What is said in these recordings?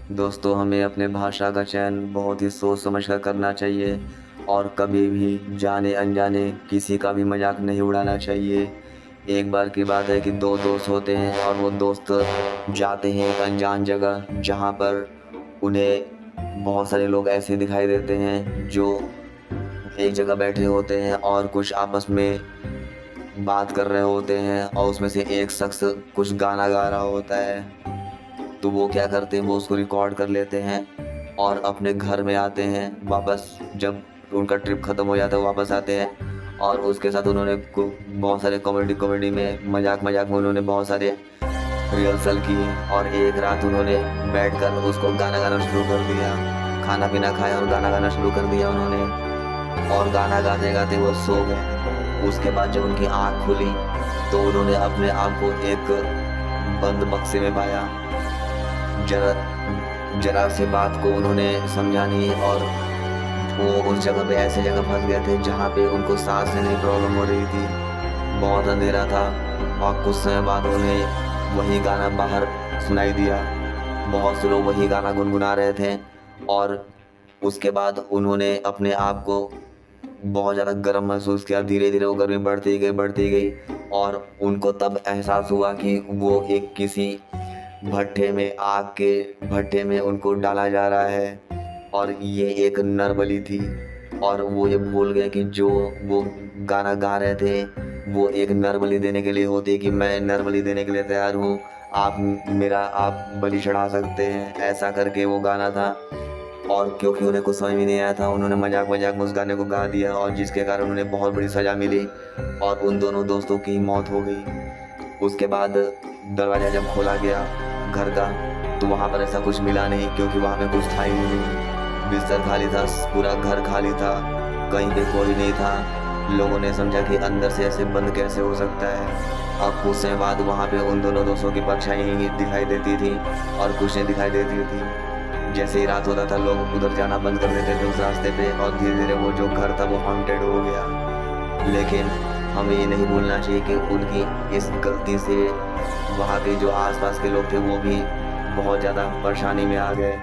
दोस्तों, हमें अपने भाषा का चयन बहुत ही सोच समझ कर करना चाहिए और कभी भी जाने अनजाने किसी का भी मजाक नहीं उड़ाना चाहिए। एक बार की बात है कि दो दोस्त होते हैं और वो दोस्त जाते हैं एक अनजान जगह जहाँ पर उन्हें बहुत सारे लोग ऐसे दिखाई देते हैं जो एक जगह बैठे होते हैं और कुछ आपस में बात कर रहे होते हैं और उसमें से एक शख्स कुछ गाना गा रहा होता है। तो वो क्या करते हैं, वो उसको रिकॉर्ड कर लेते हैं और अपने घर में आते हैं वापस। जब उनका ट्रिप ख़त्म हो जाता है वापस आते हैं और उसके साथ उन्होंने बहुत सारे कॉमेडी में मजाक में उन्होंने बहुत सारे रिहर्सल की और एक रात उन्होंने बैठकर उसको गाना गाना शुरू कर दिया। खाना पीना खाया और गाना गाना शुरू कर दिया उन्होंने और गाना गाते गाते वो सो गए। उसके बाद जब उनकी आँख खुली तो उन्होंने अपने आप को एक बंद बक्से में पाया। जरा से बात को उन्होंने समझा नहीं और वो उस जगह पे ऐसे जगह फंस गए थे जहाँ पे उनको सांस लेने की प्रॉब्लम हो रही थी। बहुत अंधेरा था और कुछ समय बाद उन्हें वही गाना बाहर सुनाई दिया। बहुत से लोग वही गाना गुनगुना रहे थे और उसके बाद उन्होंने अपने आप को बहुत ज़्यादा गर्म महसूस किया। धीरे धीरे वो गर्मी बढ़ती गई और उनको तब एहसास हुआ कि वो एक किसी भट्टे में आग के भट्टे में उनको डाला जा रहा है और ये एक नरबली थी। और वो ये भूल गए कि जो वो गाना गा रहे थे वो एक नरबली देने के लिए होती है कि मैं नरबली देने के लिए तैयार हूँ, आप बलि चढ़ा सकते हैं। ऐसा करके वो गाना था और क्योंकि उन्हें कुछ समझ में नहीं आया था उन्होंने मजाक में उस गाने को गा दिया और जिसके कारण उन्हें बहुत बड़ी सज़ा मिली और उन दोनों दोस्तों की मौत हो गई। उसके बाद दरवाज़ा जब खोला गया घर का तो वहाँ पर ऐसा कुछ मिला नहीं क्योंकि वहाँ पे कुछ था ही नहीं। बिस्तर खाली था, पूरा घर खाली था, कहीं पे कोई नहीं था। लोगों ने समझा कि अंदर से ऐसे बंद कैसे हो सकता है। अब कुछ समय बाद वहाँ पे उन दोनों दोस्तों की परछाई ही दिखाई देती थी और कुछ नहीं दिखाई देती थी। जैसे ही रात होता था लोग उधर जाना बंद कर देते थे उस रास्ते पे और धीरे धीरे वो जो घर था वो हॉन्टेड हो गया। लेकिन हमें ये नहीं भूलना चाहिए कि उनकी इस गलती से वहाँ के जो आसपास के लोग थे वो भी बहुत ज़्यादा परेशानी में आ गए।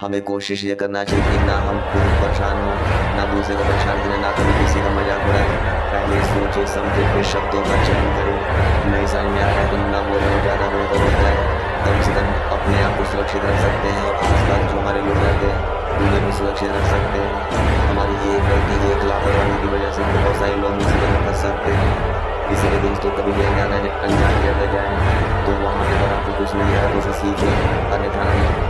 हमें कोशिश ये करना चाहिए कि ना हम खुद परेशान हों, ना दूसरे को परेशान करें, ना कभी किसी का मजाक उड़ाएं। पहले सोचे समझे फिर शब्दों का चयन करें। नहीं समझ में आ रहा है तो ना बोले, ज़्यादा बेहतर होता है। कम से कम अपने आप को सुरक्षित रख सकते हैं और आसपास जो हमारे लोग रहते हैं उन्हें भी सुरक्षित रख सकते हैं। हमारी एक गलती एक लापरवाही की वजह से बहुत सारे लोग मुसीबत में फंस सकते हैं। इसीलिए दोस्तों कभी भी अनजान जगह जाए तो वहाँ पर आपको कुछ नहीं आया तो उसे सीखें, अन्यथा नहीं।